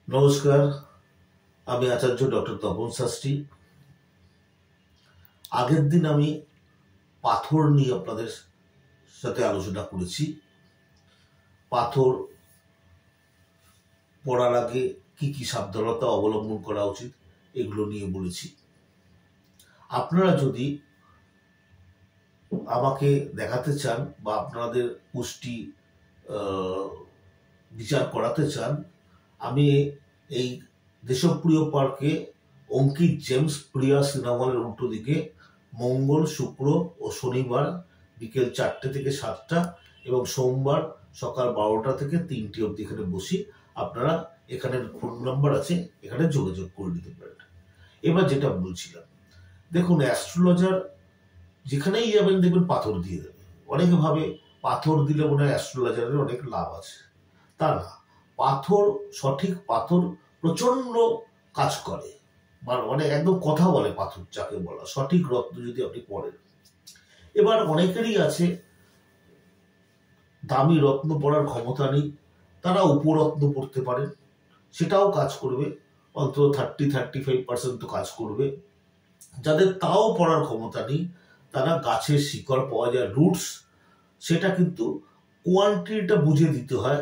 নমস্কার, আমি আচার্য ডক্টর তপন শাস্ত্রী। আগের দিন আমি পাথর নিয়ে আপনাদের সাথে আলোচনা করেছি। পাথর পড়ার আগে কি কি সাবধানতা অবলম্বন করা উচিত এগুলো নিয়ে বলেছি। আপনারা যদি আমাকে দেখাতে চান বা আপনাদের পুষ্টি বিচার করাতে চান, আমি এই দেশপ্রিয় পার্কে অঙ্কিত জেমস প্রিয়া সিনেমা হলের উল্টো দিকে মঙ্গল, শুক্র ও শনিবার বিকেল 4টে থেকে 7টা এবং সোমবার সকাল 12টা থেকে 3টে অবধি এখানে বসি। আপনারা এখানে ফোন নাম্বার আছে, এখানে যোগাযোগ করে নিতে পারেন। এবার যেটা বলছিলাম, দেখুন, অ্যাস্ট্রোলজার যেখানেই যাবেন দেখবেন পাথর দিয়ে দেবে। অনেকে ভাবে পাথর দিলে মনে হয় অ্যাস্ট্রোলজারের অনেক লাভ আছে। তা না, পাথর, সঠিক পাথর প্রচন্ড কাজ করে, মানে একদম কথা বলে পাথর, যাকে বলা সঠিক রত্ন যদি আপনি পড়েন। এবার অনেকেরই আছে দামি রত্ন পড়ার ক্ষমতা নেই, তারা উপরত্ন পড়তে পারেন, সেটাও কাজ করবে, অন্তত 30-35% তো কাজ করবে। যাদের তাও পড়ার ক্ষমতা নেই, তারা গাছের শিকড় পাওয়া যায়, রুটস, সেটা কিন্তু কোয়ান্টিটিটা বুঝে দিতে হয়।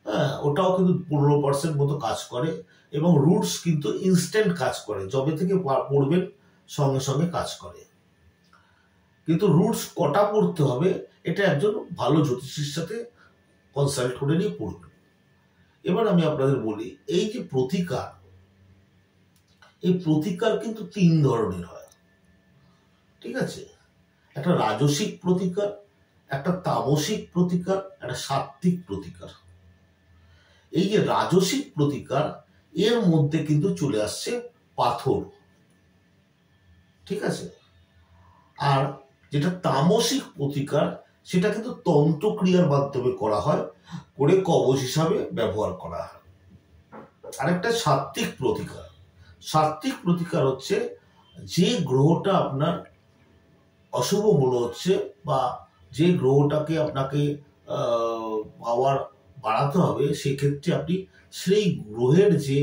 হ্যাঁ, ওটাও কিন্তু 15% মতো কাজ করে এবং রুটস কিন্তু ইনস্ট্যান্ট কাজ করে, যবে থেকে পড়বেন সঙ্গে সঙ্গে কাজ করে। কিন্তু রুটস কটা পড়তে হবে এটা একজন ভালো জ্যোতিষীর সাথে কনসাল্ট করে নিয়ে পড়বেন। এবার আমি আপনাদের বলি, এই যে প্রতিকার, এই প্রতিকার কিন্তু 3 ধরনের হয়, ঠিক আছে? একটা রাজসিক প্রতিকার, একটা তামসিক প্রতিকার, একটা সাত্ত্বিক প্রতিকার। এই যে রাজসিক প্রতিকার, এর মধ্যে কিন্তু চলে আসছে পাথর, ঠিক আছে? আর যেটা তামসিক প্রতিকার, সেটা কিন্তু তন্ত্রক্রিয়ার মাধ্যমে করা হয়, করে কবচ হিসাবে ব্যবহার করা হয়। আরেকটা সাত্ত্বিক প্রতিকার। সাত্ত্বিক প্রতিকার হচ্ছে যে গ্রহটা আপনার অশুভ মনে হচ্ছে বা যে গ্রহটাকে আপনাকে পাওয়ার বাড়াতে হবে, সেক্ষেত্রে আপনি সেই গ্রহের যে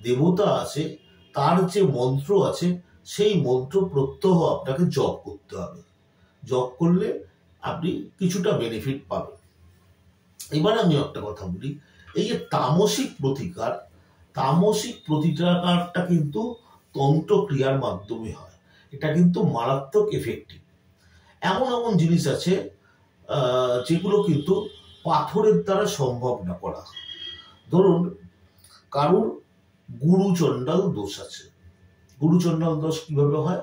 দেবতা আছে, তার যে মন্ত্র আছে, সেই মন্ত্র প্রত্যহ আপনাকে জপ করতে হবে। জপ করলে আপনি কিছুটা বেনিফিট পাবেন। এবার আমি একটা কথা বলি, এই যে তামসিক প্রতিকার, তামসিক প্রতিকারটা কিন্তু তন্ত্রক্রিয়ার মাধ্যমে হয়। এটা কিন্তু মারাত্মক এফেক্টিভ। এমন এমন জিনিস আছে যেগুলো কিন্তু পাথরের দ্বারা সম্ভব না করা। ধরুন, কারুর গুরুচণ্ডাল দোষ আছে। গুরুচণ্ডাল দোষ কিভাবে হয়?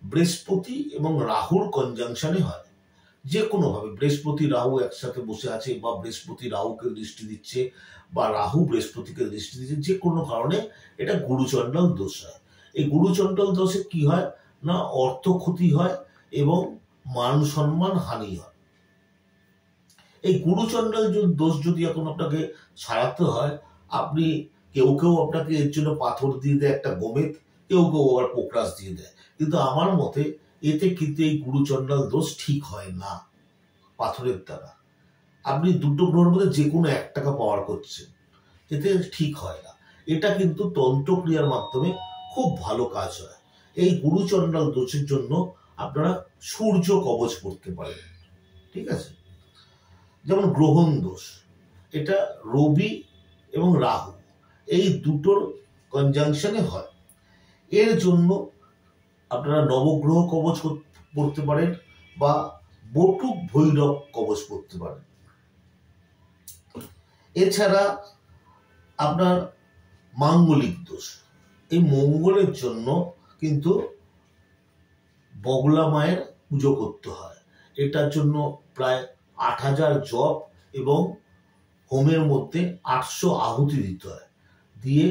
বৃহস্পতি এবং রাহুর কনজাংশনে হয়। যে কোনো ভাবে বৃহস্পতি রাহু একসাথে বসে আছে, বা বৃহস্পতি রাহুকে দৃষ্টি দিচ্ছে, বা রাহু বৃহস্পতিকে দৃষ্টি দিচ্ছে, যে কোনো কারণে এটা গুরুচণ্ডাল দোষ হয়। এই গুরুচণ্ডাল দোষে কি হয় না, অর্থ ক্ষতি হয় এবং মান সম্মান হানি হয়। এই গুরুচণ্ডাল দোষ যদি এখন আপনাকে সারাতে হয়, আপনি কেউ কেউ আপনাকে এর জন্য পাথর দিয়ে দেয় একটা গোমেদ, কেউ কেউ আবার পোকরাস দিয়ে দেয়, কিন্তু আমার মতে এতে কিন্তু এই গুরুচণ্ডাল দোষ ঠিক হয় না। পাথরের দ্বারা আপনি দুটো গ্রহের মধ্যে যে কোনো একটাকে পাওয়ার করছেন, এতে ঠিক হয় না। এটা কিন্তু তন্ত্রক্রিয়ার মাধ্যমে খুব ভালো কাজ হয়। এই গুরুচণ্ডাল দোষের জন্য আপনারা সূর্য কবচ করতে পারেন, ঠিক আছে? যেমন গ্রহণ দোষ, এটা রবি এবং রাহু এই দুটোর কনজাংশনে হয়। এর জন্য আপনারা নবগ্রহ কবচ করতে পারেন বা বটুক ভৈরব কবচ করতে পারেন। এছাড়া আপনার মাঙ্গলিক দোষ, এই মঙ্গলের জন্য কিন্তু বগলা মায়ের পুজো করতে হয়। এটার জন্য প্রায় 8000 জপ এবং হোমের মধ্যে 800 আহুতি দিতে হয়, দিয়ে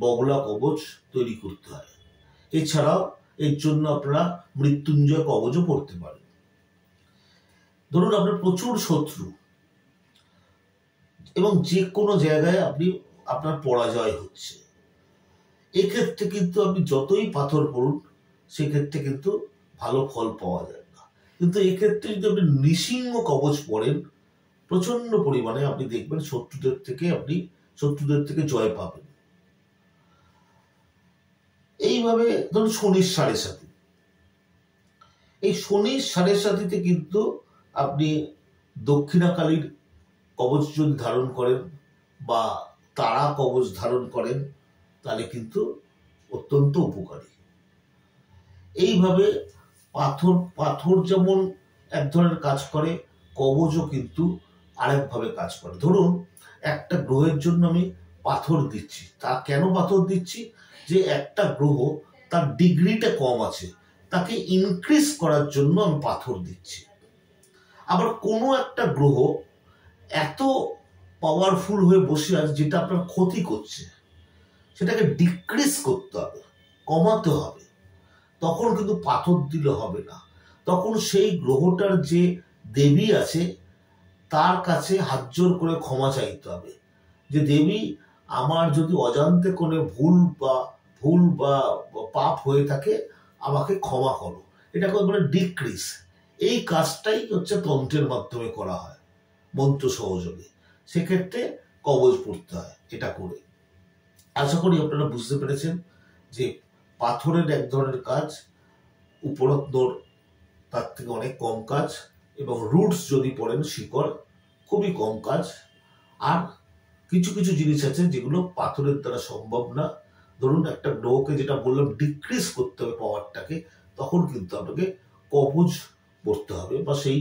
বগলা কবচ তৈরি করতে হয়। এছাড়াও এর জন্য আপনারা মৃত্যুঞ্জয় কবচও পড়তে পারেন। ধরুন, আপনার প্রচুর শত্রু এবং যে কোনো জায়গায় আপনার পরাজয় হচ্ছে, এক্ষেত্রে কিন্তু আপনি যতই পাথর পড়ুন, সেক্ষেত্রে কিন্তু ভালো ফল পাওয়া যায় না। কিন্তু এক্ষেত্রে যদি আপনি নৃসিংহ কবচ পড়েন, প্রচন্ড পরিমাণে আপনি দেখবেন শত্রুদের থেকে জয় পাবেন। এইভাবে ধরুন শনির 7.5, এই শনির 7.5-তে কিন্তু আপনি দক্ষিণাকালীর কবচ যদি ধারণ করেন বা তারা কবচ ধারণ করেন তাহলে কিন্তু অত্যন্ত উপকারী। এইভাবে পাথর যেমন এক ধরনের কাজ করে, কবচও কিন্তু আরেকভাবে কাজ করে। ধরুন একটা গ্রহের জন্য আমি পাথর দিচ্ছি, তা কেন পাথর দিচ্ছি? যে একটা গ্রহ তার ডিগ্রিটা কম আছে, তাকে ইনক্রিজ করার জন্য আমি পাথর দিচ্ছি। আবার কোনো একটা গ্রহ এত পাওয়ারফুল হয়ে বসে আছে যেটা আপনার ক্ষতি করছে, সেটাকে ডিক্রিজ করতে হবে, কমাতে হবে। তখন কিন্তু পাথর দিলে হবে না, তখন সেই গ্রহটার যে দেবী আছে তার কাছে হাত জোর করে ক্ষমা চাইতে হবে, যে দেবী আমার যদি অজান্তে কোনো ভুল বা পাপ হয়ে থাকে আমাকে ক্ষমা করো। এটাকে বলে ডিক্রিজ। এই কাজটাই হচ্ছে তন্ত্রের মাধ্যমে করা হয়, মন্ত্র সহযোগে। সেক্ষেত্রে কবচ পড়তে হয় এটা করে। আশা করি আপনারা বুঝতে পেরেছেন যে পাথরের এক ধরনের কাজ, উপরত্নর তার থেকে অনেক কম কাজ, এবং রুটস যদি পড়েন শিকড়, খুবই কম কাজ। আর কিছু কিছু জিনিস আছে যেগুলো পাথরের দ্বারা সম্ভব না। ধরুন একটা গ্রহকে যেটা বললাম ডিক্রিজ করতে হবে পাওয়ারটাকে, তখন কিন্তু আপনাকে কবচ পড়তে হবে বা সেই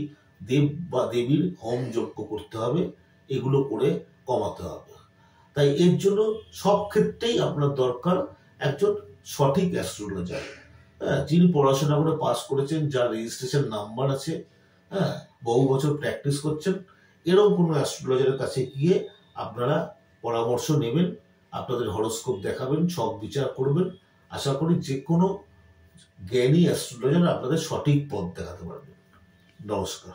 দেব বা দেবীর হোম যজ্ঞ করতে হবে, এগুলো করে কমাতে হবে। তাই এর জন্য সব ক্ষেত্রেই আপনার দরকার একজন সঠিক অ্যাস্ট্রোলজার, যিনি পড়াশোনা করে পাস করেছেন, যার রেজিস্ট্রেশন নাম্বার আছে, বহু বছর প্র্যাকটিস করছেন। এরকম কোনো অ্যাস্ট্রোলজারের কাছে গিয়ে আপনারা পরামর্শ নেবেন, আপনাদের হরোস্কোপ দেখাবেন, সব বিচার করবেন। আশা করি যে কোনো জ্ঞানী অ্যাস্ট্রোলজার আপনাদের সঠিক পথ দেখাতে পারবেন। নমস্কার।